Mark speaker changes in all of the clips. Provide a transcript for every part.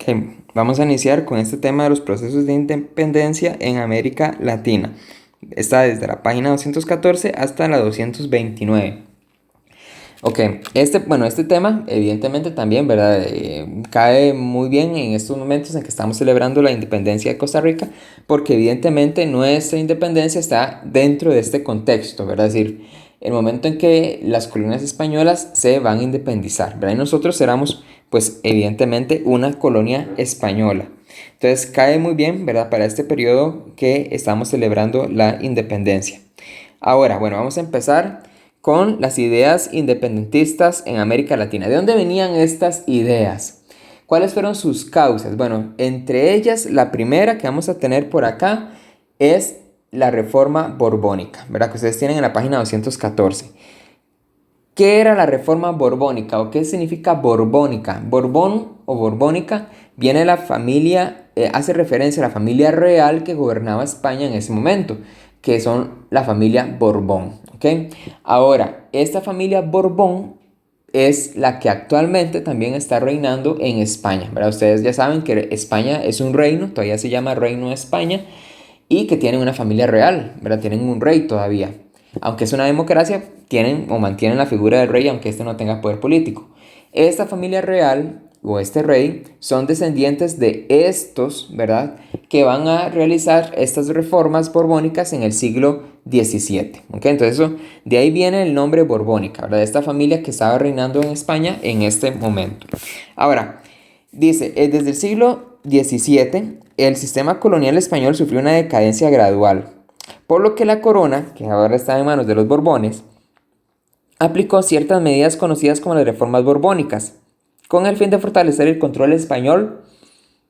Speaker 1: Ok, vamos a iniciar con este tema de los procesos de independencia en América Latina. Está desde la página 214 hasta la 229. Ok, este tema evidentemente también, ¿verdad? Cae muy bien en estos momentos en que estamos celebrando la independencia de Costa Rica, porque evidentemente nuestra independencia está dentro de este contexto, ¿verdad? Es decir, el momento en que las colonias españolas se van a independizar, ¿verdad? Y nosotros éramos, pues evidentemente, una colonia española. Entonces cae muy bien, ¿verdad? Para este periodo que estamos celebrando la independencia. Ahora, bueno, vamos a empezar con las ideas independentistas en América Latina. ¿De dónde venían estas ideas? ¿Cuáles fueron sus causas? Bueno, entre ellas, la primera que vamos a tener por acá es la reforma borbónica, ¿verdad? Que ustedes tienen en la página 214. ¿Qué era la reforma borbónica o qué significa borbónica? Borbón o borbónica viene de la familia, hace referencia a la familia real que gobernaba España en ese momento, que son la familia Borbón, ¿ok? Ahora, esta familia Borbón es la que actualmente también está reinando en España, ¿verdad? Ustedes ya saben que España es un reino, todavía se llama Reino de España, y que tienen una familia real, ¿verdad? Tienen un rey todavía. Aunque es una democracia, tienen o mantienen la figura del rey aunque éste no tenga poder político. Esta familia real o este rey son descendientes de estos, ¿verdad? Que van a realizar estas reformas borbónicas en el siglo XVII. ¿Ok? Entonces de ahí viene el nombre borbónica, ¿verdad? De esta familia que estaba reinando en España en este momento. Ahora, dice, desde el siglo XVII, el sistema colonial español sufrió una decadencia gradual, por lo que la corona, que ahora está en manos de los Borbones, aplicó ciertas medidas conocidas como las reformas borbónicas, con el fin de fortalecer el control español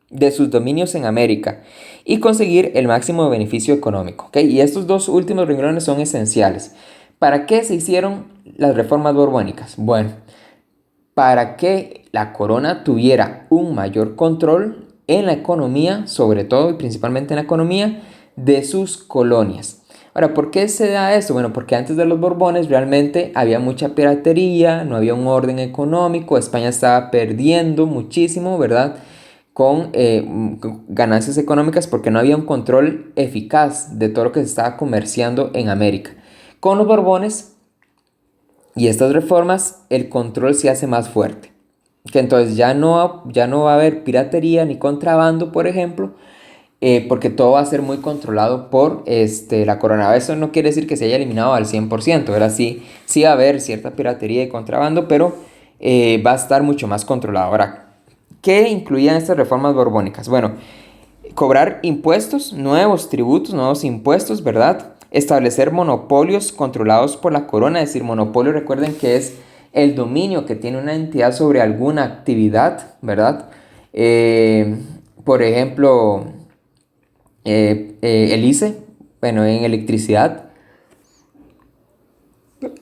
Speaker 1: de sus dominios en América y conseguir el máximo beneficio económico. ¿Ok? Y estos dos últimos renglones son esenciales. ¿Para qué se hicieron las reformas borbónicas? Bueno, para que la corona tuviera un mayor control en la economía, sobre todo y principalmente en la economía de sus colonias. Ahora, ¿por qué se da esto? Bueno, porque antes de los Borbones realmente había mucha piratería, no había un orden económico, España estaba perdiendo muchísimo, ¿verdad? Con ganancias económicas porque no había un control eficaz de todo lo que se estaba comerciando en América. Con los Borbones y estas reformas, el control se hace más fuerte. Que entonces ya no va a haber piratería ni contrabando, por ejemplo, porque todo va a ser muy controlado por la corona. Eso no quiere decir que se haya eliminado al 100%, ¿verdad? Sí, sí va a haber cierta piratería y contrabando, pero va a estar mucho más controlado. Ahora, ¿qué incluían estas reformas borbónicas? Bueno, cobrar impuestos, nuevos tributos, nuevos impuestos, ¿verdad? Establecer monopolios controlados por la corona, es decir, monopolio, recuerden que es el dominio que tiene una entidad sobre alguna actividad, ¿verdad? Eh, por ejemplo, el ICE, bueno, en electricidad,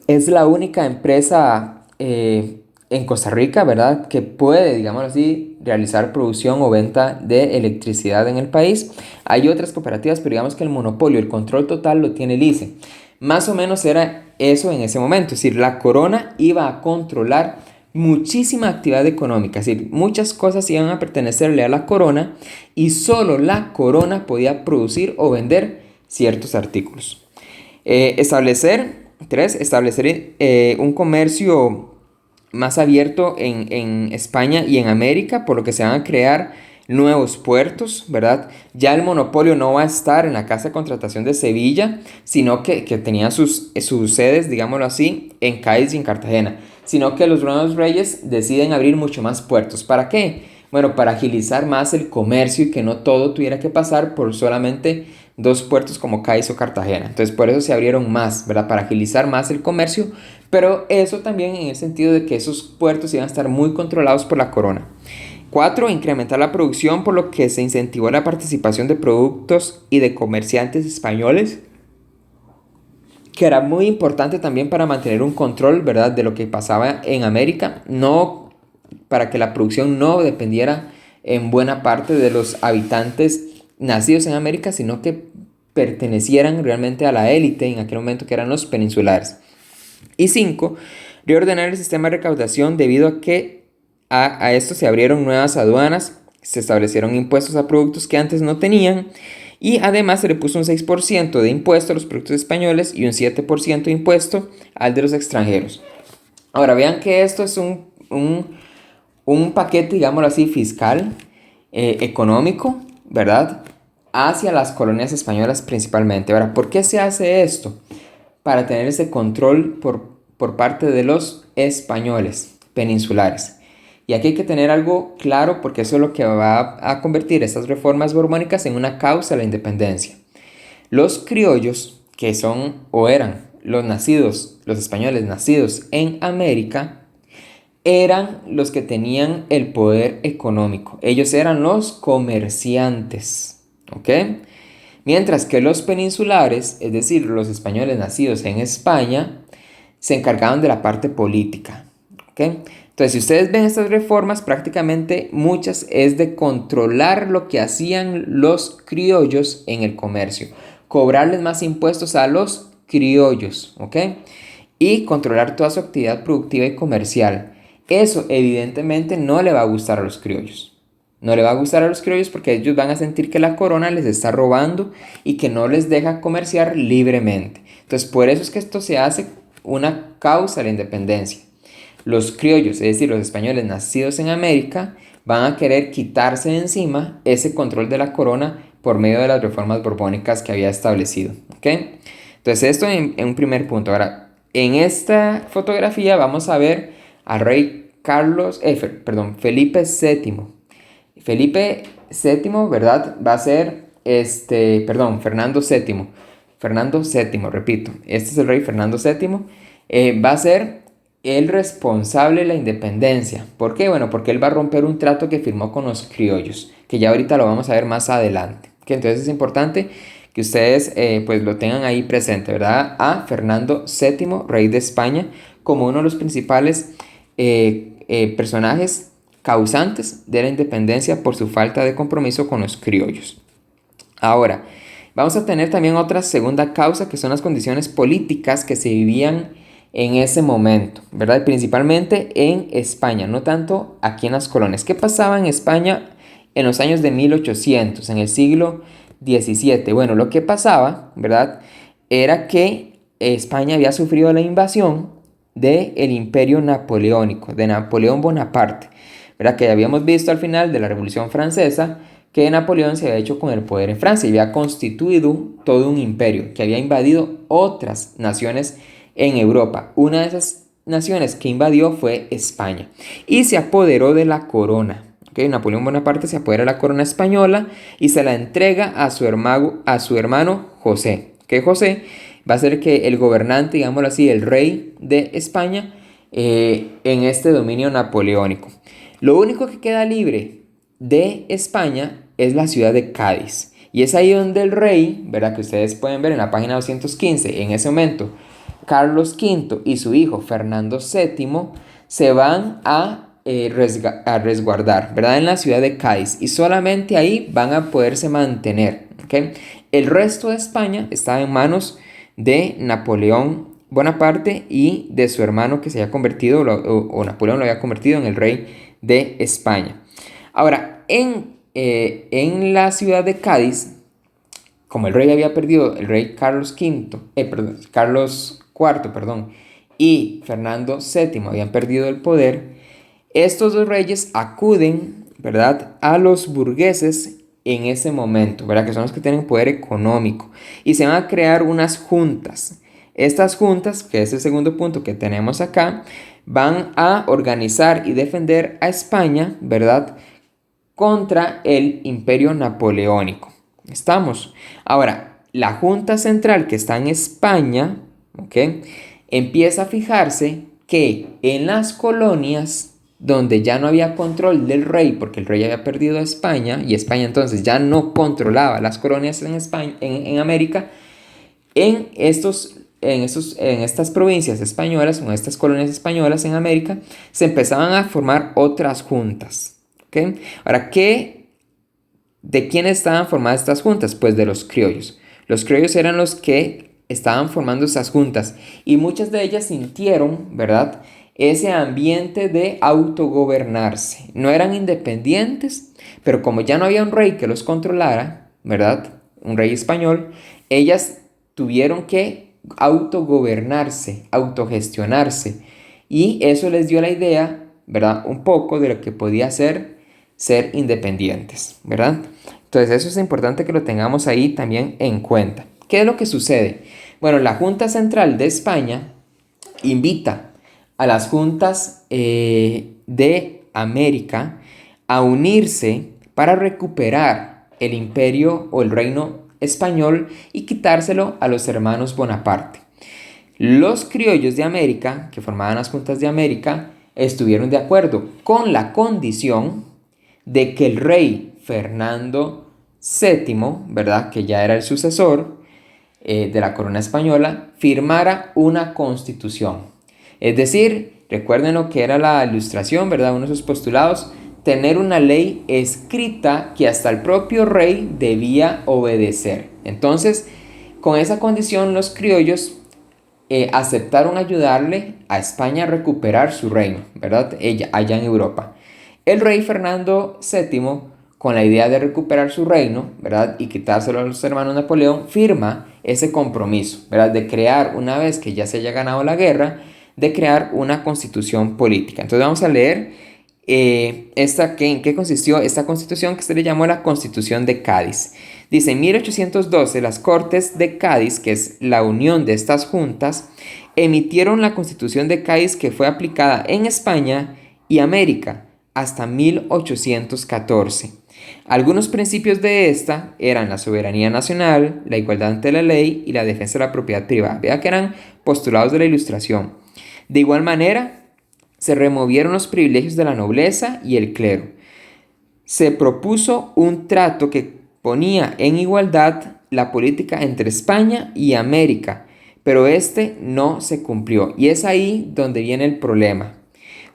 Speaker 1: es la única empresa en Costa Rica, ¿verdad? Que puede, digamos así, realizar producción o venta de electricidad en el país. Hay otras cooperativas, pero digamos que el monopolio, el control total lo tiene el ICE. Más o menos era eso en ese momento, es decir, la corona iba a controlar muchísima actividad económica, es decir, muchas cosas iban a pertenecerle a la corona y solo la corona podía producir o vender ciertos artículos. Establecer un comercio más abierto en España y en América, por lo que se van a crear nuevos puertos, ¿verdad? Ya el monopolio no va a estar en la Casa de Contratación de Sevilla, sino que tenía sus sedes, digámoslo así, en Cádiz y en Cartagena, sino que los nuevos reyes deciden abrir mucho más puertos. ¿Para qué? Bueno, para agilizar más el comercio y que no todo tuviera que pasar por solamente dos puertos como Cádiz o Cartagena. Entonces por eso se abrieron más, ¿verdad? Para agilizar más el comercio, pero eso también en el sentido de que esos puertos iban a estar muy controlados por la corona. 4. Incrementar la producción, por lo que se incentivó la participación de productos y de comerciantes españoles, que era muy importante también para mantener un control, ¿verdad?, de lo que pasaba en América, no para que la producción no dependiera en buena parte de los habitantes nacidos en América, sino que pertenecieran realmente a la élite en aquel momento que eran los peninsulares. Y 5. Reordenar el sistema de recaudación debido a que a esto se abrieron nuevas aduanas, se establecieron impuestos a productos que antes no tenían y además se le puso un 6% de impuesto a los productos españoles y un 7% de impuesto al de los extranjeros. Ahora vean que esto es un paquete, digámoslo así, fiscal, económico, ¿verdad? Hacia las colonias españolas principalmente. Ahora, ¿por qué se hace esto? Para tener ese control por parte de los españoles peninsulares. Y aquí hay que tener algo claro porque eso es lo que va a convertir estas reformas borbónicas en una causa de la independencia. Los criollos, que son o eran los españoles nacidos en América, eran los que tenían el poder económico. Ellos eran los comerciantes, ¿ok? Mientras que los peninsulares, es decir, los españoles nacidos en España, se encargaban de la parte política, ¿ok? Entonces, si ustedes ven estas reformas, prácticamente muchas es de controlar lo que hacían los criollos en el comercio, cobrarles más impuestos a los criollos, ¿ok? Y controlar toda su actividad productiva y comercial. Eso evidentemente no le va a gustar a los criollos. No le va a gustar a los criollos porque ellos van a sentir que la corona les está robando y que no les deja comerciar libremente. Entonces, por eso es que esto se hace una causa de la independencia. Los criollos, es decir, los españoles nacidos en América, van a querer quitarse de encima ese control de la corona por medio de las reformas borbónicas que había establecido, ¿ok? Entonces, esto en un primer punto. Ahora, en esta fotografía vamos a ver al rey Felipe VII. Felipe VII, ¿verdad? Va a ser, Fernando VII. Fernando VII, repito. Este es el rey Fernando VII. Va a ser el responsable de la independencia. ¿Por qué? Bueno, porque él va a romper un trato que firmó con los criollos, que ya ahorita lo vamos a ver más adelante. ¿Okay? Entonces es importante que ustedes pues lo tengan ahí presente, ¿verdad? A Fernando VII, rey de España, como uno de los principales personajes causantes de la independencia por su falta de compromiso con los criollos. Ahora, vamos a tener también otra segunda causa que son las condiciones políticas que se vivían en ese momento, ¿verdad? Principalmente en España, no tanto aquí en las colonias. ¿Qué pasaba en España en los años de 1800, en el siglo XVII? Bueno, lo que pasaba, ¿verdad? Era que España había sufrido la invasión del Imperio Napoleónico, de Napoleón Bonaparte, ¿verdad? Que habíamos visto al final de la Revolución Francesa que Napoleón se había hecho con el poder en Francia y había constituido todo un imperio que había invadido otras naciones en Europa. Una de esas naciones que invadió fue España y se apoderó de la corona. ¿Okay? Napoleón Bonaparte se apodera de la corona española y se la entrega a su hermano José. Que José va a ser que el gobernante, digámoslo así, el rey de España en este dominio napoleónico. Lo único que queda libre de España es la ciudad de Cádiz. Y es ahí donde el rey, ¿verdad? Que ustedes pueden ver en la página 215, en ese momento, Carlos V y su hijo Fernando VII se van a resguardar, ¿verdad? En la ciudad de Cádiz. Y solamente ahí van a poderse mantener, ¿ok? El resto de España está en manos de Napoleón Bonaparte y de su hermano que se había convertido, o Napoleón lo había convertido en el rey de España. Ahora, en la ciudad de Cádiz, como el rey había perdido, el rey Carlos IV, y Fernando VII habían perdido el poder, estos dos reyes acuden, ¿verdad?, a los burgueses en ese momento, ¿verdad?, que son los que tienen poder económico, y se van a crear unas juntas. Estas juntas, que es el segundo punto que tenemos acá, van a organizar y defender a España, ¿verdad?, contra el imperio napoleónico. ¿Estamos? Ahora, la Junta Central que está en España, ¿ok?, empieza a fijarse que en las colonias donde ya no había control del rey, porque el rey había perdido a España, y España entonces ya no controlaba las colonias en España, en América, en estas provincias españolas, o en estas colonias españolas en América, se empezaban a formar otras juntas. ¿Okay? Ahora, ¿de quiénes estaban formadas estas juntas? Pues de los criollos. Los criollos eran los que estaban formando esas juntas y muchas de ellas sintieron, ¿verdad?, ese ambiente de autogobernarse. No eran independientes, pero como ya no había un rey que los controlara, ¿verdad? Un rey español, ellas tuvieron que autogobernarse, autogestionarse. Y eso les dio la idea, ¿verdad? Un poco de lo que podía ser independientes, ¿verdad? Entonces eso es importante que lo tengamos ahí también en cuenta. ¿Qué es lo que sucede? Bueno, la Junta Central de España invita a las juntas de América a unirse para recuperar el imperio o el reino español y quitárselo a los hermanos Bonaparte. Los criollos de América, que formaban las juntas de América, estuvieron de acuerdo con la condición de que el rey Fernando VII, ¿verdad?, que ya era el sucesor de la corona española, firmara una constitución. Es decir, recuerden lo que era la Ilustración, ¿verdad?, uno de sus postulados, tener una ley escrita que hasta el propio rey debía obedecer. Entonces, con esa condición, los criollos aceptaron ayudarle a España a recuperar su reino, ¿verdad?, allá en Europa. El rey Fernando VII, con la idea de recuperar su reino, ¿verdad?, y quitárselo a los hermanos Napoleón, firma ese compromiso, ¿verdad?, de crear, una vez que ya se haya ganado la guerra, de crear una constitución política. Entonces vamos a leer en qué consistió esta constitución, que se le llamó la Constitución de Cádiz. Dice, en 1812 las Cortes de Cádiz, que es la unión de estas juntas, emitieron la Constitución de Cádiz, que fue aplicada en España y América hasta 1814. Algunos principios de esta eran la soberanía nacional, la igualdad ante la ley y la defensa de la propiedad privada. Vea que eran postulados de la Ilustración. De igual manera, se removieron los privilegios de la nobleza y el clero. Se propuso un trato que ponía en igualdad la política entre España y América, pero este no se cumplió. Y es ahí donde viene el problema.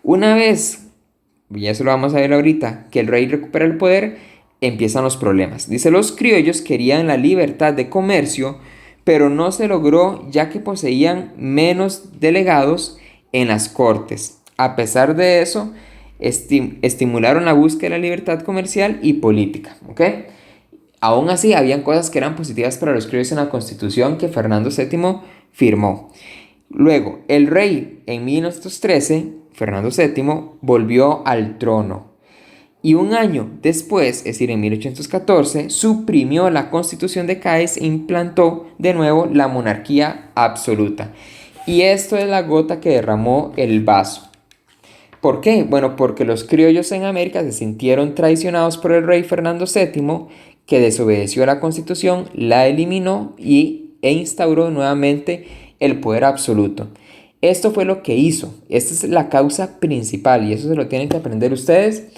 Speaker 1: Una vez, y eso lo vamos a ver ahorita, que el rey recupera el poder, empiezan los problemas. Dice, los criollos querían la libertad de comercio, pero no se logró ya que poseían menos delegados en las cortes. A pesar de eso, estimularon la búsqueda de la libertad comercial y política, ¿ok? Aún así, habían cosas que eran positivas para los criollos en la constitución que Fernando VII firmó. Luego, el rey en 1913, Fernando VII, volvió al trono. Y un año después, es decir, en 1814, suprimió la Constitución de Cádiz e implantó de nuevo la monarquía absoluta. Y esto es la gota que derramó el vaso. ¿Por qué? Bueno, porque los criollos en América se sintieron traicionados por el rey Fernando VII, que desobedeció la Constitución, la eliminó e instauró nuevamente el poder absoluto. Esto fue lo que hizo. Esta es la causa principal, y eso se lo tienen que aprender ustedes,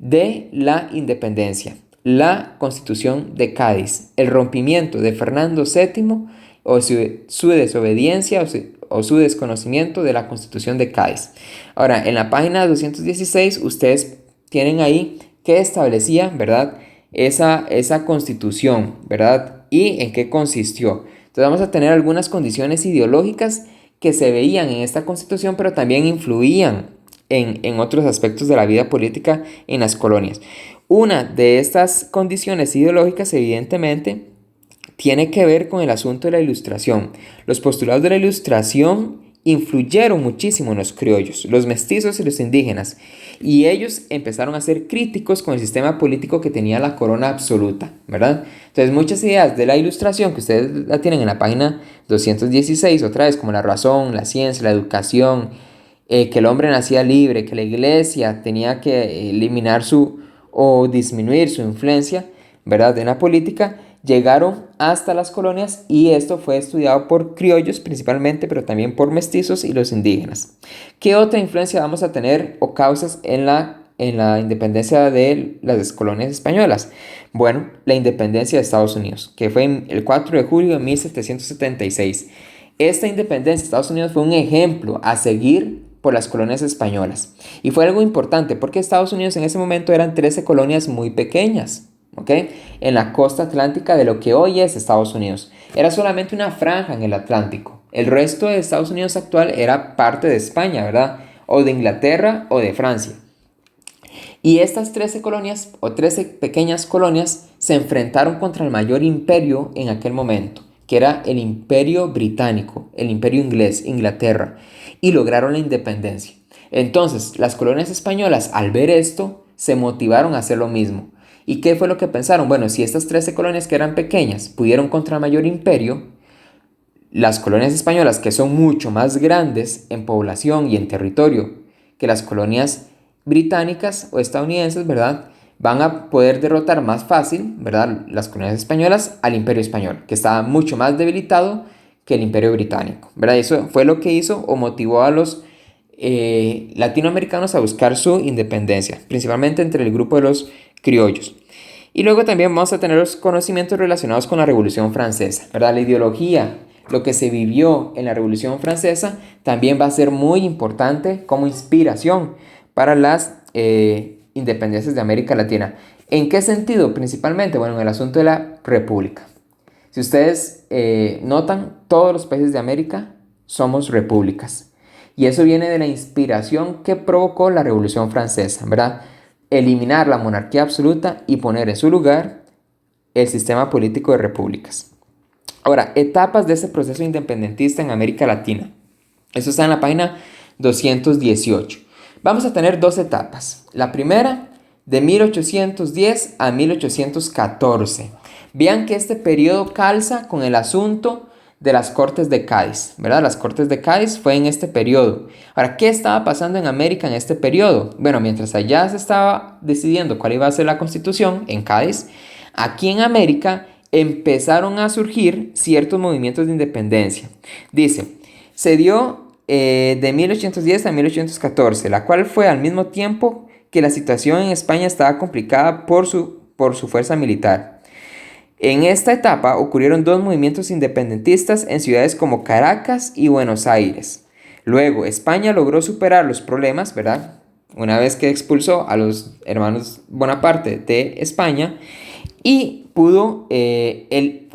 Speaker 1: de la independencia. La Constitución de Cádiz, el rompimiento de Fernando VII o su desobediencia o su desconocimiento de la Constitución de Cádiz. Ahora, en la página 216 ustedes tienen ahí qué establecía, ¿verdad?, esa Constitución, ¿verdad?, y en qué consistió. Entonces vamos a tener algunas condiciones ideológicas que se veían en esta Constitución, pero también influían en otros aspectos de la vida política en las colonias. Una de estas condiciones ideológicas, evidentemente, tiene que ver con el asunto de la Ilustración. Los postulados de la Ilustración influyeron muchísimo en los criollos, los mestizos y los indígenas, y ellos empezaron a ser críticos con el sistema político que tenía la corona absoluta, ¿verdad? Entonces muchas ideas de la Ilustración que ustedes la tienen en la página 216, otra vez, como la razón, la ciencia, la educación, que el hombre nacía libre, que la iglesia tenía que eliminar o disminuir su influencia, ¿verdad?, en la política, llegaron hasta las colonias, y esto fue estudiado por criollos principalmente, pero también por mestizos y los indígenas. ¿Qué otra influencia vamos a tener o causas en la independencia de las colonias españolas? Bueno, la independencia de Estados Unidos, que fue el 4 de julio de 1776. Esta independencia de Estados Unidos fue un ejemplo a seguir por las colonias españolas. Y fue algo importante porque Estados Unidos en ese momento eran 13 colonias muy pequeñas, ¿ok?, en la costa atlántica de lo que hoy es Estados Unidos. Era solamente una franja en el Atlántico. El resto de Estados Unidos actual era parte de España, ¿verdad? o de Inglaterra o de Francia. Y estas 13 colonias o 13 pequeñas colonias se enfrentaron contra el mayor imperio en aquel momento, que era el Imperio Británico, el Imperio Inglés, Inglaterra, y lograron la independencia. Entonces, las colonias españolas, al ver esto, se motivaron a hacer lo mismo. ¿Y qué fue lo que pensaron? Bueno, si estas 13 colonias que eran pequeñas pudieron contra el mayor imperio, las colonias españolas, que son mucho más grandes en población y en territorio que las colonias británicas o estadounidenses, ¿verdad? Van a poder derrotar más fácil, ¿verdad? Las colonias españolas al imperio español, que estaba mucho más debilitado que el imperio británico, ¿verdad? Eso fue lo que hizo o motivó a los latinoamericanos a buscar su independencia, principalmente entre el grupo de los criollos. Y luego también vamos a tener los conocimientos relacionados con la Revolución Francesa, ¿verdad? La ideología, lo que se vivió en la Revolución Francesa, también va a ser muy importante como inspiración para las independencias de América Latina. ¿En qué sentido? Principalmente, bueno, en el asunto de la república. Si ustedes notan, todos los países de América somos repúblicas. Y eso viene de la inspiración que provocó la Revolución Francesa, ¿verdad? Eliminar la monarquía absoluta y poner en su lugar el sistema político de repúblicas. Ahora, etapas de ese proceso independentista en América Latina. Eso está en la página 218. Vamos a tener dos etapas. La primera, de 1810 a 1814. Vean que este periodo calza con el asunto de las Cortes de Cádiz, ¿verdad? Las Cortes de Cádiz fue en este periodo. Ahora, ¿qué estaba pasando en América en este periodo? Bueno, mientras allá se estaba decidiendo cuál iba a ser la constitución en Cádiz, aquí en América empezaron a surgir ciertos movimientos de independencia. Dice, se dio de 1810 a 1814, la cual fue al mismo tiempo que la situación en España estaba complicada por su fuerza militar. En esta etapa ocurrieron dos movimientos independentistas en ciudades como Caracas y Buenos Aires. Luego, España logró superar los problemas, ¿verdad? Una vez que expulsó a los hermanos Bonaparte de España y pudo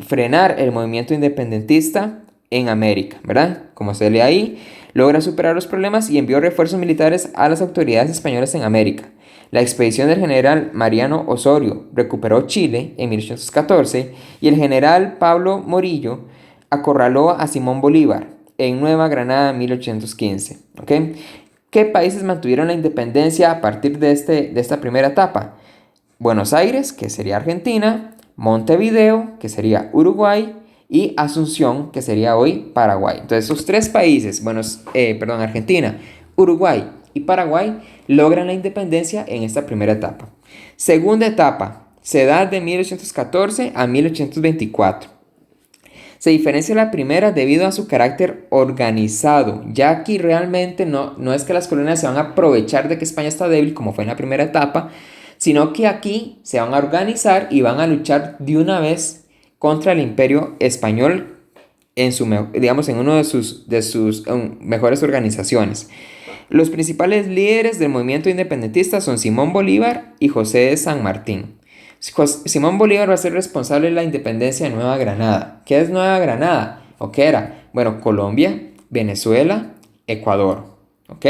Speaker 1: frenar el movimiento independentista en América, ¿verdad? Como se lee ahí, logra superar los problemas y envió refuerzos militares a las autoridades españolas en América. La expedición del general Mariano Osorio recuperó Chile en 1814 y el general Pablo Morillo acorraló a Simón Bolívar en Nueva Granada en 1815. ¿Okay? ¿Qué países mantuvieron la independencia a partir de esta primera etapa? Buenos Aires, que sería Argentina, Montevideo, que sería Uruguay, y Asunción, que sería hoy Paraguay. Entonces, esos tres países, Argentina, Uruguay y Paraguay, logran la independencia en esta primera etapa. Segunda etapa, se da de 1814 a 1824. Se diferencia la primera debido a su carácter organizado. Ya aquí realmente no es que las colonias se van a aprovechar de que España está débil, como fue en la primera etapa, sino que aquí se van a organizar y van a luchar de una vez contra el imperio español en una de sus mejores organizaciones. Los principales líderes del movimiento independentista son Simón Bolívar y José de San Martín. Simón Bolívar va a ser responsable de la independencia de Nueva Granada. ¿Qué es Nueva Granada? ¿O qué era? Bueno, Colombia, Venezuela, Ecuador. ¿Ok?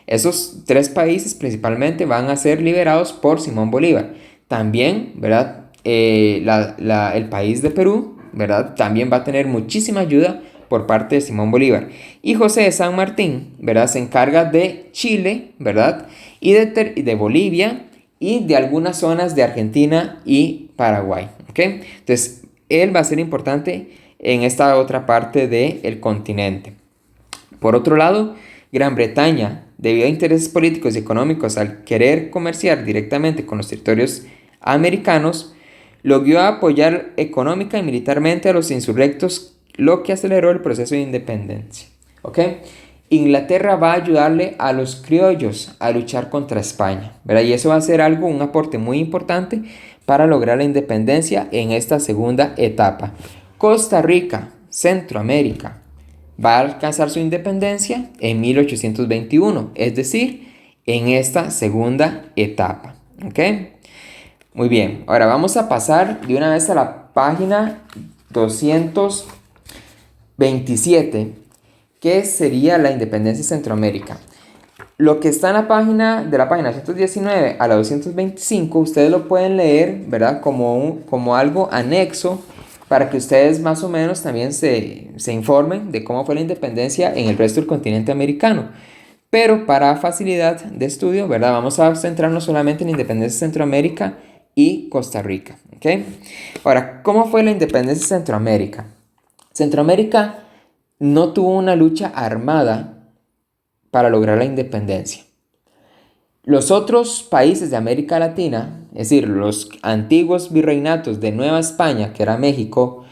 Speaker 1: Esos tres países principalmente van a ser liberados por Simón Bolívar. También, ¿verdad? El país de Perú, ¿verdad? También va a tener muchísima ayuda por parte de Simón Bolívar. Y José de San Martín, ¿verdad? Se encarga de Chile, ¿verdad? Y de Bolivia y de algunas zonas de Argentina y Paraguay, ¿ok? Entonces, él va a ser importante en esta otra parte del continente. Por otro lado, Gran Bretaña, debido a intereses políticos y económicos al querer comerciar directamente con los territorios americanos, logró apoyar económica y militarmente a los insurrectos, lo que aceleró el proceso de independencia. ¿Ok? Inglaterra va a ayudarle a los criollos a luchar contra España, ¿verdad? Y eso va a ser un aporte muy importante para lograr la independencia en esta segunda etapa. Costa Rica, Centroamérica, va a alcanzar su independencia en 1821, es decir, en esta segunda etapa. ¿Ok? Muy bien, ahora vamos a pasar de una vez a la página 227, que sería la independencia de Centroamérica. Lo que está en la página, de la página 119 a la 225, ustedes lo pueden leer, ¿verdad? Como algo anexo para que ustedes más o menos también se informen de cómo fue la independencia en el resto del continente americano. Pero para facilidad de estudio, ¿verdad? Vamos a centrarnos solamente en la independencia de Centroamérica y Costa Rica, ¿ok? Ahora, ¿cómo fue la independencia de Centroamérica? Centroamérica no tuvo una lucha armada para lograr la independencia. Los otros países de América Latina, es decir, los antiguos virreinatos de Nueva España, que era México,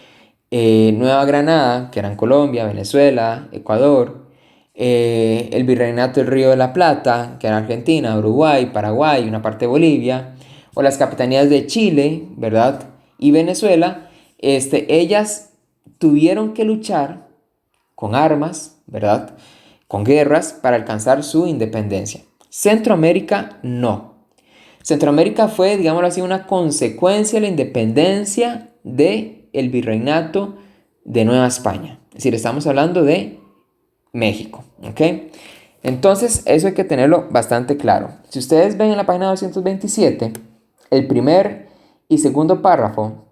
Speaker 1: Nueva Granada, que eran Colombia, Venezuela, Ecuador, el virreinato del Río de la Plata, que era Argentina, Uruguay, Paraguay, una parte de Bolivia, o las capitanías de Chile, ¿verdad? Y Venezuela, ellas tuvieron que luchar con armas, ¿verdad? Con guerras para alcanzar su independencia. Centroamérica no. Centroamérica fue, digámoslo así, una consecuencia de la independencia del virreinato de Nueva España. Es decir, estamos hablando de México, ¿ok? Entonces, eso hay que tenerlo bastante claro. Si ustedes ven en la página 227, el primer y segundo párrafo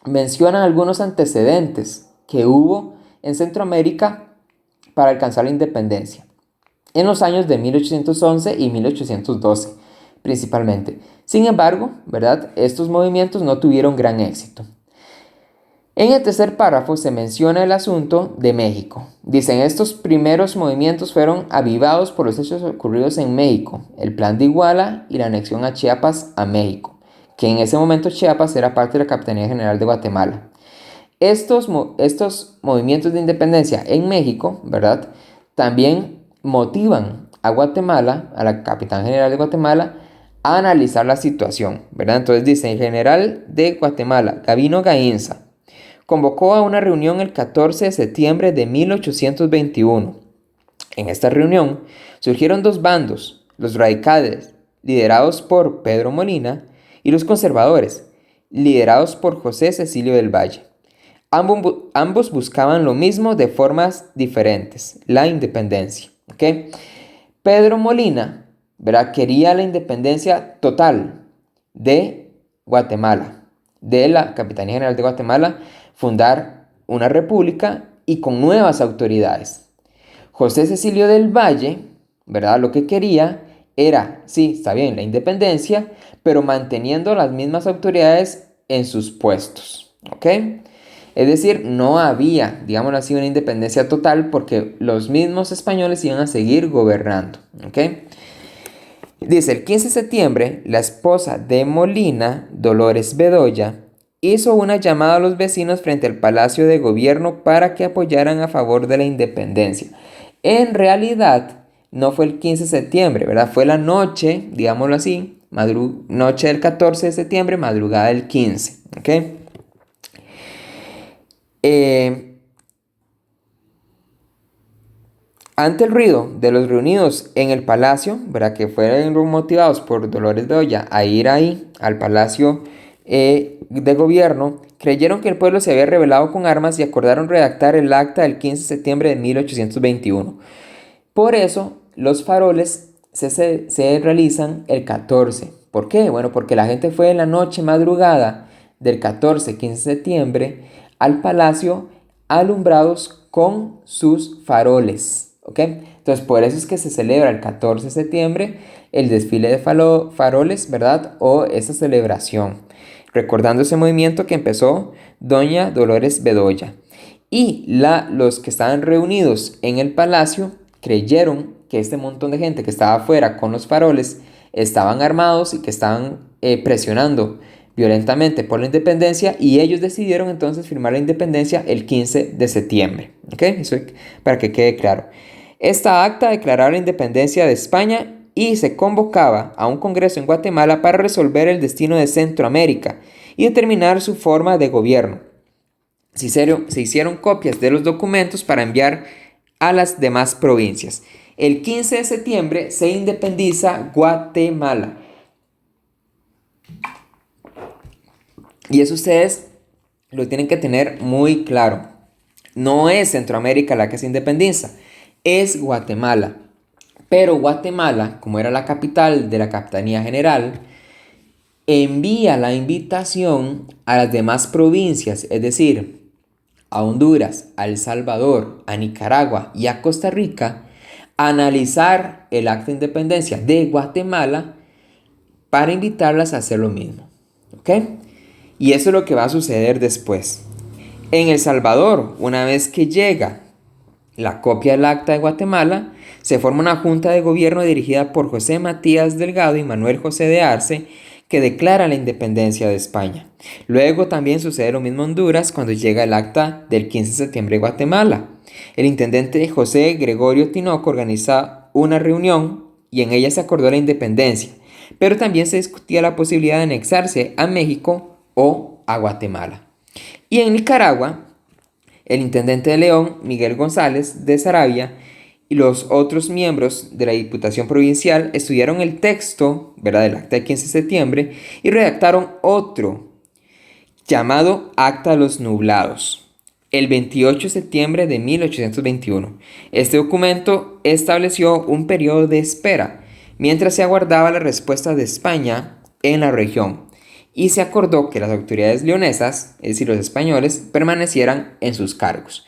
Speaker 1: mencionan algunos antecedentes que hubo en Centroamérica para alcanzar la independencia en los años de 1811 y 1812 principalmente. Sin embargo, ¿verdad? Estos movimientos no tuvieron gran éxito. En el tercer párrafo se menciona el asunto de México. Dicen, estos primeros movimientos fueron avivados por los hechos ocurridos en México, el plan de Iguala y la anexión a Chiapas a México, que en ese momento Chiapas era parte de la Capitanía General de Guatemala. Estos movimientos de independencia en México, ¿verdad? También motivan a Guatemala, a la Capitán General de Guatemala, a analizar la situación, ¿verdad? Entonces dice, el general de Guatemala, Gabino Gainza, convocó a una reunión el 14 de septiembre de 1821. En esta reunión surgieron dos bandos, los radicales, liderados por Pedro Molina, y los conservadores, liderados por José Cecilio del Valle. Ambos buscaban lo mismo de formas diferentes, la independencia. ¿Okay? Pedro Molina, ¿verdad? Quería la independencia total de Guatemala, de la Capitanía General de Guatemala, fundar una república y con nuevas autoridades. José Cecilio del Valle, ¿verdad? Lo que quería era, sí, está bien, la independencia, pero manteniendo las mismas autoridades en sus puestos. ¿Ok? Es decir, no había, digámoslo así, una independencia total porque los mismos españoles iban a seguir gobernando. ¿Ok? Dice, el 15 de septiembre, la esposa de Molina, Dolores Bedoya, hizo una llamada a los vecinos frente al Palacio de Gobierno para que apoyaran a favor de la independencia. En realidad, no fue el 15 de septiembre, ¿verdad? Fue la noche, digámoslo así, noche del 14 de septiembre, madrugada del 15, ¿ok? Ante el ruido de los reunidos en el palacio, ¿verdad? Que fueron motivados por Dolores Bedoya a ir ahí al palacio de gobierno, creyeron que el pueblo se había rebelado con armas y acordaron redactar el acta del 15 de septiembre de 1821. Por eso, los faroles se realizan el 14. ¿Por qué? Bueno, porque la gente fue en la noche madrugada del 14-15 de septiembre al palacio alumbrados con sus faroles. ¿Ok? Entonces, por eso es que se celebra el 14 de septiembre el desfile de faroles, ¿verdad? O esa celebración, recordando ese movimiento que empezó doña Dolores Bedoya. Y los que estaban reunidos en el palacio creyeron que este montón de gente que estaba afuera con los faroles estaban armados y que estaban presionando violentamente por la independencia, y ellos decidieron entonces firmar la independencia el 15 de septiembre. ¿Ok? Eso para que quede claro. Esta acta declaraba la independencia de España y se convocaba a un congreso en Guatemala para resolver el destino de Centroamérica y determinar su forma de gobierno. Se hicieron copias de los documentos para enviar a las demás provincias. El 15 de septiembre se independiza Guatemala. Y eso ustedes lo tienen que tener muy claro. No es Centroamérica la que se independiza, es Guatemala. Pero Guatemala, como era la capital de la Capitanía General, envía la invitación a las demás provincias, es decir, a Honduras, a El Salvador, a Nicaragua y a Costa Rica, a analizar el acta de independencia de Guatemala para invitarlas a hacer lo mismo. ¿Ok? Y eso es lo que va a suceder después. En El Salvador, una vez que llega la copia del acta de Guatemala, se forma una junta de gobierno dirigida por José Matías Delgado y Manuel José de Arce, que declara la independencia de España. Luego también sucede lo mismo en Honduras cuando llega el acta del 15 de septiembre de Guatemala. El intendente José Gregorio Tinoco organiza una reunión y en ella se acordó la independencia, pero también se discutía la posibilidad de anexarse a México o a Guatemala. Y en Nicaragua, el intendente de León, Miguel González de Saravia, y los otros miembros de la Diputación Provincial estudiaron el texto, ¿verdad?, del acta de 15 de septiembre y redactaron otro llamado Acta de los Nublados, el 28 de septiembre de 1821. Este documento estableció un periodo de espera mientras se aguardaba la respuesta de España en la región y se acordó que las autoridades leonesas, es decir, los españoles, permanecieran en sus cargos.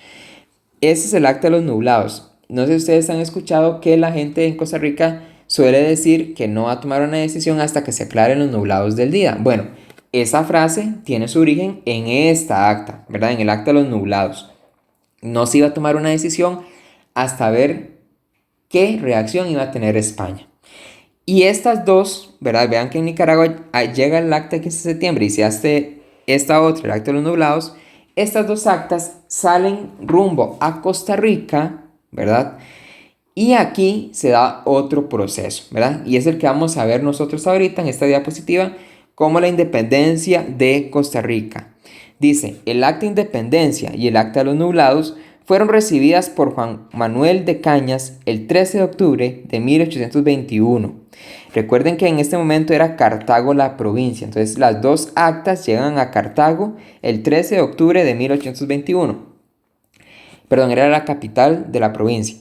Speaker 1: Ese es el Acta de los Nublados. No sé si ustedes han escuchado que la gente en Costa Rica suele decir que no va a tomar una decisión hasta que se aclaren los nublados del día. Bueno, esa frase tiene su origen en esta acta, ¿verdad? En el Acta de los Nublados. No se iba a tomar una decisión hasta ver qué reacción iba a tener España. Y estas dos, ¿verdad? Vean que en Nicaragua llega el acta de 15 de septiembre y se hace esta otra, el Acta de los Nublados. Estas dos actas salen rumbo a Costa Rica, ¿verdad? Y aquí se da otro proceso, ¿verdad? Y es el que vamos a ver nosotros ahorita en esta diapositiva como la independencia de Costa Rica. Dice, el acta de independencia y el acta de los nublados fueron recibidas por Juan Manuel de Cañas el 13 de octubre de 1821. Recuerden que en este momento era Cartago la provincia, entonces las dos actas llegan a Cartago el 13 de octubre de 1821. Perdón, era la capital de la provincia,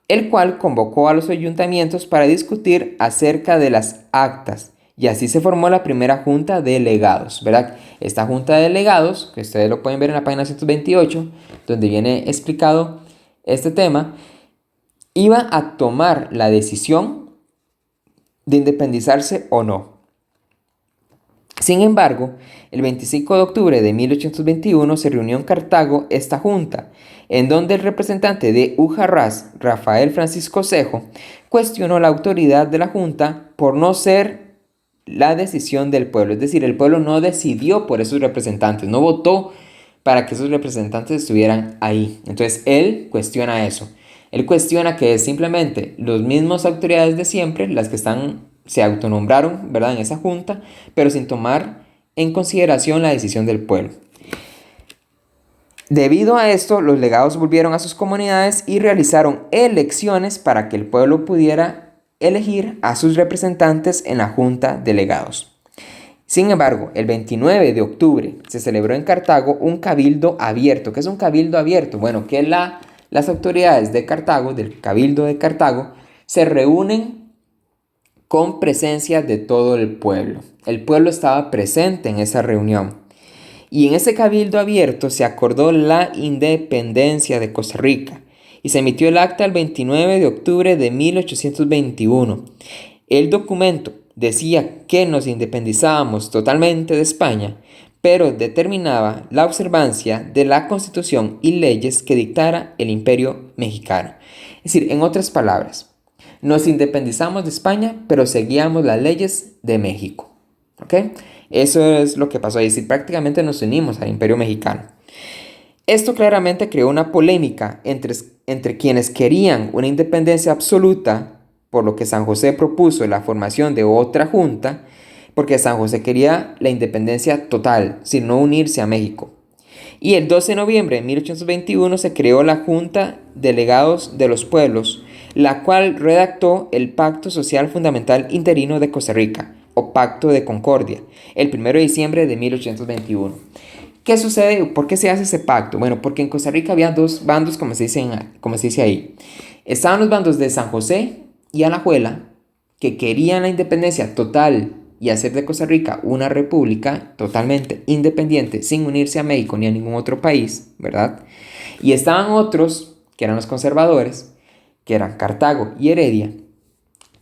Speaker 1: el cual convocó a los ayuntamientos para discutir acerca de las actas. Y así se formó la primera junta de legados, ¿verdad? Esta junta de legados, que ustedes lo pueden ver en la página 128, donde viene explicado este tema, iba a tomar la decisión de independizarse o no. Sin embargo, el 25 de octubre de 1821 se reunió en Cartago esta junta, en donde el representante de Ujarrás, Rafael Francisco Cejo, cuestionó la autoridad de la junta por no ser la decisión del pueblo. Es decir, el pueblo no decidió por esos representantes, no votó para que esos representantes estuvieran ahí. Entonces, él cuestiona eso. Él cuestiona que es simplemente las mismas autoridades de siempre, las que se autonombraron, ¿verdad?, en esa junta, pero sin tomar en consideración la decisión del pueblo. Debido a esto, los legados volvieron a sus comunidades y realizaron elecciones para que el pueblo pudiera elegir a sus representantes en la junta de legados. Sin embargo, el 29 de octubre se celebró en Cartago un cabildo abierto. ¿Qué es un cabildo abierto? Bueno, que las autoridades de Cartago, del cabildo de Cartago, se reúnen con presencia de todo el pueblo. El pueblo estaba presente en esa reunión. Y en ese cabildo abierto se acordó la independencia de Costa Rica y se emitió el acta el 29 de octubre de 1821. El documento decía que nos independizábamos totalmente de España, pero determinaba la observancia de la Constitución y leyes que dictara el Imperio Mexicano. Es decir, en otras palabras, nos independizamos de España, pero seguíamos las leyes de México. ¿Ok? Eso es lo que pasó, es decir, prácticamente nos unimos al Imperio Mexicano. Esto claramente creó una polémica entre quienes querían una independencia absoluta, por lo que San José propuso la formación de otra junta, porque San José quería la independencia total, sin no unirse a México. Y el 12 de noviembre de 1821 se creó la Junta de Legados de los Pueblos, la cual redactó el Pacto Social Fundamental Interino de Costa Rica, o Pacto de Concordia, el 1 de diciembre de 1821. ¿Qué sucede? ¿Por qué se hace ese pacto? Bueno, porque en Costa Rica había dos bandos, como se dice ahí. Estaban los bandos de San José y Alajuela, que querían la independencia total y hacer de Costa Rica una república totalmente independiente, sin unirse a México ni a ningún otro país, ¿verdad? Y estaban otros, que eran los conservadores, que eran Cartago y Heredia,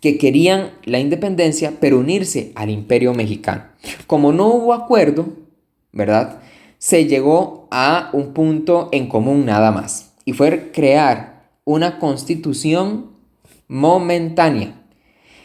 Speaker 1: que querían la independencia, pero unirse al Imperio Mexicano. Como no hubo acuerdo, ¿verdad? Se llegó a un punto en común nada más, y fue crear una constitución momentánea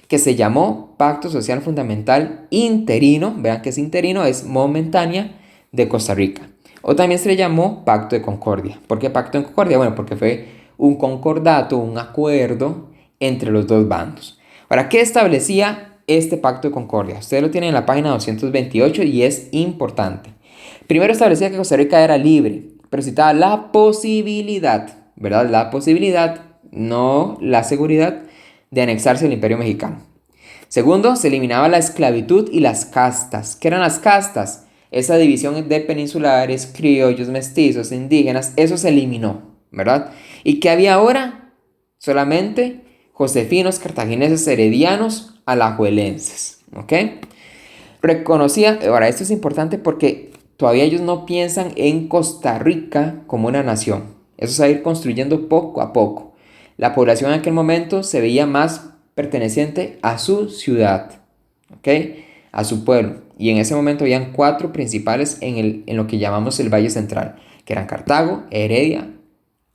Speaker 1: que se llamó Pacto Social Fundamental Interino. Vean que es interino, es momentánea, de Costa Rica. O también se le llamó Pacto de Concordia. ¿Por qué Pacto de Concordia? Bueno, porque fue un concordato, un acuerdo entre los dos bandos. Ahora, ¿qué establecía este Pacto de Concordia? Ustedes lo tienen en la página 228 y es importante. Primero establecía que Costa Rica era libre, pero citaba la posibilidad, ¿verdad? La posibilidad, no la seguridad, de anexarse al Imperio Mexicano. Segundo, se eliminaba la esclavitud y las castas. ¿Qué eran las castas? Esa división de peninsulares, criollos, mestizos, indígenas, eso se eliminó, ¿verdad? ¿Y qué había ahora? Solamente josefinos, cartagineses, heredianos, alajuelenses, ¿ok? Reconocía, ahora esto es importante porque todavía ellos no piensan en Costa Rica como una nación. Eso se va a ir construyendo poco a poco. La población en aquel momento se veía más perteneciente a su ciudad, ¿ok? A su pueblo. Y en ese momento habían 4 principales en lo que llamamos el Valle Central, que eran Cartago, Heredia,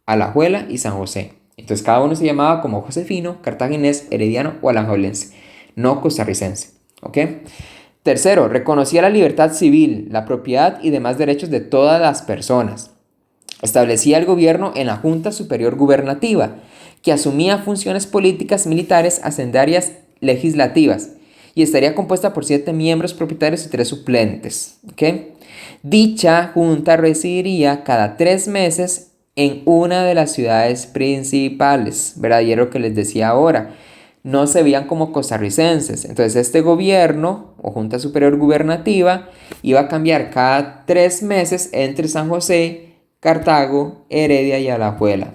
Speaker 1: Alajuela y San José. Entonces cada uno se llamaba como josefino, cartaginés, herediano o alajuelense, no costarricense, ¿ok? Tercero, reconocía la libertad civil, la propiedad y demás derechos de todas las personas. Establecía el gobierno en la Junta Superior Gubernativa, que asumía funciones políticas, militares, hacendarias, legislativas, y estaría compuesta por 7 miembros propietarios y 3 suplentes. ¿Okay? Dicha junta residiría cada 3 meses en una de las ciudades principales, ¿verdad? Y era lo que les decía ahora. No se veían como costarricenses. Entonces este gobierno o Junta Superior Gubernativa iba a cambiar cada 3 meses entre San José, Cartago, Heredia y Alajuela.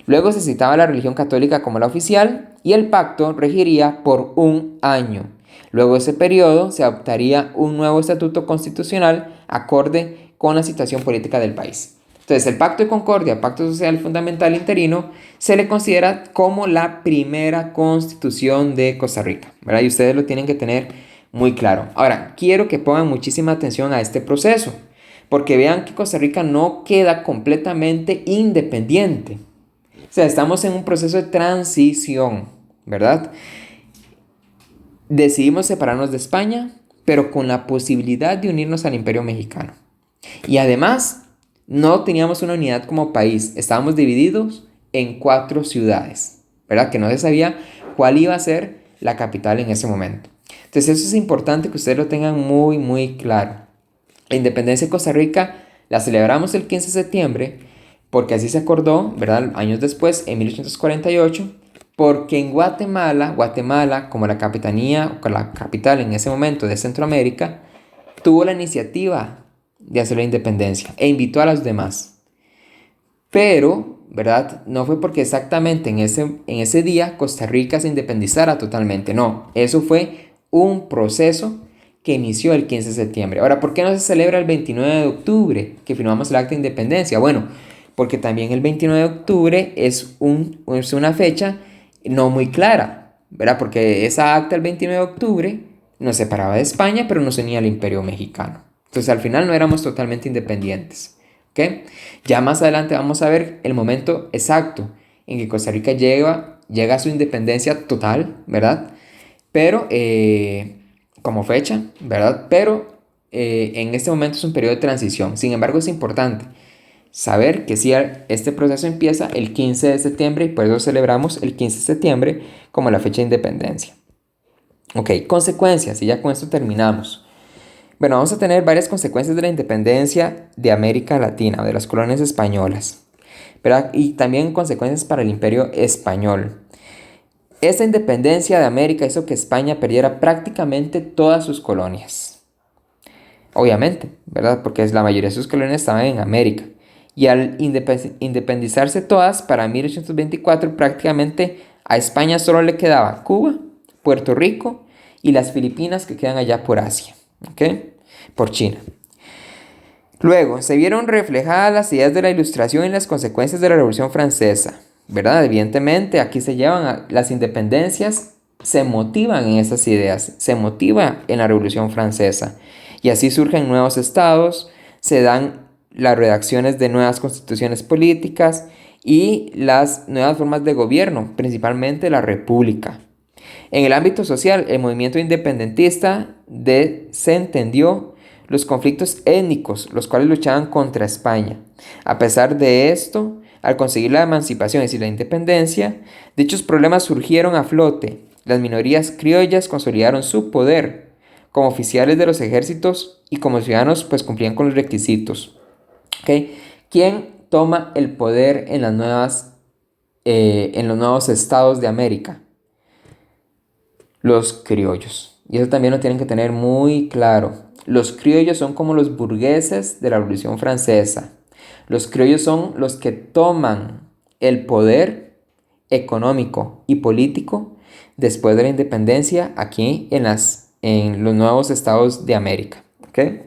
Speaker 1: Luego se citaba la religión católica como la oficial y el pacto regiría por un año. Luego de ese periodo se adoptaría un nuevo estatuto constitucional acorde con la situación política del país. Entonces el Pacto de Concordia, Pacto Social Fundamental Interino, se le considera como la primera constitución de Costa Rica, ¿verdad? Y ustedes lo tienen que tener muy claro. Ahora, quiero que pongan muchísima atención a este proceso, porque vean que Costa Rica no queda completamente independiente. O sea, estamos en un proceso de transición, ¿verdad? Decidimos separarnos de España, pero con la posibilidad de unirnos al Imperio Mexicano. Y además, no teníamos una unidad como país, estábamos divididos en 4 ciudades, ¿verdad? Que no se sabía cuál iba a ser la capital en ese momento. Entonces eso es importante que ustedes lo tengan muy, muy claro. La independencia de Costa Rica la celebramos el 15 de septiembre, porque así se acordó, ¿verdad? Años después, en 1848, porque en Guatemala, como la capitanía, o la capital en ese momento de Centroamérica, tuvo la iniciativa de hacer la independencia e invitó a los demás. Pero, ¿verdad? No fue porque exactamente en ese día Costa Rica se independizara totalmente, no. Eso fue un proceso que inició el 15 de septiembre. Ahora, ¿por qué no se celebra el 29 de octubre, que firmamos el acta de independencia? Bueno, porque también el 29 de octubre es una fecha no muy clara, ¿verdad? Porque esa acta el 29 de octubre nos separaba de España, pero nos unía al Imperio Mexicano. Entonces al final no éramos totalmente independientes, ¿ok? Ya más adelante vamos a ver el momento exacto en que Costa Rica llega a su independencia total, ¿verdad? Pero, como fecha, ¿verdad? Pero en este momento es un periodo de transición. Sin embargo, es importante saber que si este proceso empieza el 15 de septiembre y por eso celebramos el 15 de septiembre como la fecha de independencia. Ok, consecuencias, y ya con esto terminamos. Bueno, vamos a tener varias consecuencias de la independencia de América Latina, de las colonias españolas, ¿verdad? Y también consecuencias para el Imperio Español. Esta independencia de América hizo que España perdiera prácticamente todas sus colonias. Obviamente, ¿verdad? Porque la mayoría de sus colonias estaban en América. Y al independizarse todas, para 1824 prácticamente A España solo le quedaba Cuba, Puerto Rico y las Filipinas, que quedan allá por Asia, ¿ok? Por China. Luego, se vieron reflejadas las ideas de la Ilustración y las consecuencias de la Revolución Francesa, ¿verdad? Evidentemente, aquí se llevan las independencias, se motivan en esas ideas, se motiva en la Revolución Francesa. Y así surgen nuevos estados, se dan las redacciones de nuevas constituciones políticas y las nuevas formas de gobierno, principalmente la república. En el ámbito social, el movimiento independentista se entendió los conflictos étnicos, los cuales luchaban contra España. A pesar de esto, al conseguir la emancipación y la independencia, dichos problemas surgieron a flote. Las minorías criollas consolidaron su poder como oficiales de los ejércitos y como ciudadanos, pues cumplían con los requisitos. ¿Okay? ¿Quién toma el poder en los nuevos estados de América? Los criollos. Y eso también lo tienen que tener muy claro. Los criollos son como los burgueses de la Revolución Francesa. Los criollos son los que toman el poder económico y político después de la independencia aquí en los nuevos estados de América. ¿Okay?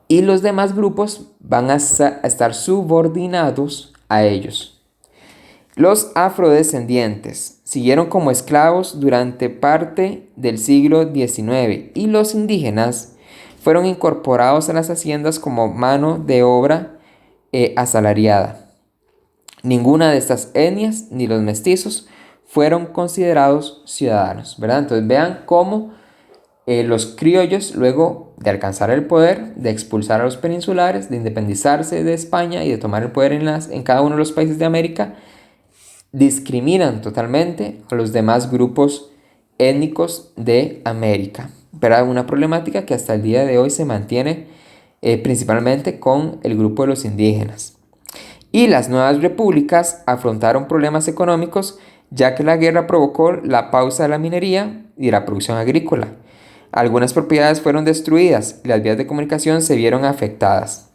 Speaker 1: Y los demás grupos van a estar subordinados a ellos. Los afrodescendientes siguieron como esclavos durante parte del siglo XIX y los indígenas fueron incorporados a las haciendas como mano de obra asalariada. Ninguna de estas etnias ni los mestizos fueron considerados ciudadanos, ¿verdad? Entonces vean cómo los criollos, luego de alcanzar el poder, de expulsar a los peninsulares, de independizarse de España y de tomar el poder en cada uno de los países de América, discriminan totalmente a los demás grupos étnicos de América. Pero una problemática que hasta el día de hoy se mantiene principalmente con el grupo de los indígenas. Y las nuevas repúblicas afrontaron problemas económicos, ya que la guerra provocó la pausa de la minería y la producción agrícola. Algunas propiedades fueron destruidas y las vías de comunicación se vieron afectadas.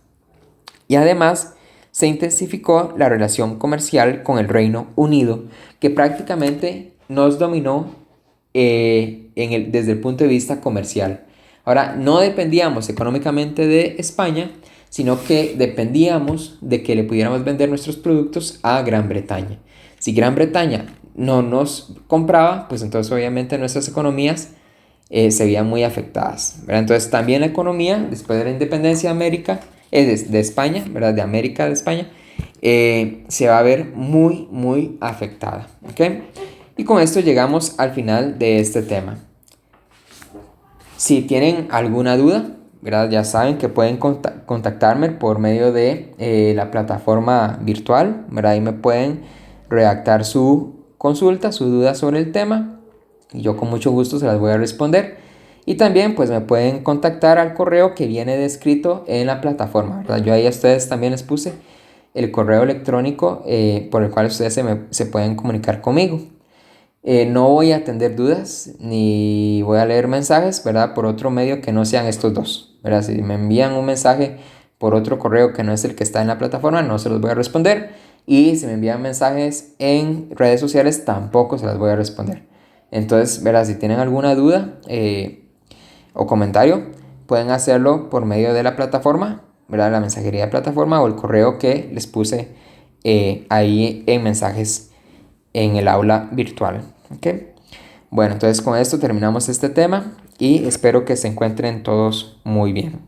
Speaker 1: Y además, se intensificó la relación comercial con el Reino Unido, que prácticamente nos dominó desde el punto de vista comercial. Ahora, no dependíamos económicamente de España, sino que dependíamos de que le pudiéramos vender nuestros productos a Gran Bretaña. Si Gran Bretaña no nos compraba, pues entonces obviamente nuestras economías se veían muy afectadas, ¿verdad? Entonces también la economía, después de la independencia de América, de España, ¿verdad? De América, de España, se va a ver muy, muy afectada, ¿ok? Y con esto llegamos al final de este tema. Si tienen alguna duda, ¿verdad? Ya saben que pueden contactarme por medio de la plataforma virtual, ¿verdad? Ahí me pueden redactar su consulta, su duda sobre el tema, y yo con mucho gusto se las voy a responder. Y también pues me pueden contactar al correo que viene descrito en la plataforma, ¿verdad? Yo ahí a ustedes también les puse el correo electrónico por el cual ustedes se pueden comunicar conmigo. No voy a atender dudas ni voy a leer mensajes, ¿verdad? Por otro medio que no sean estos dos, ¿verdad? Si me envían un mensaje por otro correo que no es el que está en la plataforma, no se los voy a responder. Y si me envían mensajes en redes sociales, tampoco se las voy a responder. Entonces, ¿verdad? Si tienen alguna duda o comentario, pueden hacerlo por medio de la plataforma, ¿verdad? La mensajería de plataforma o el correo que les puse ahí en mensajes en el aula virtual. ¿Ok? Bueno, entonces con esto terminamos este tema y espero que se encuentren todos muy bien.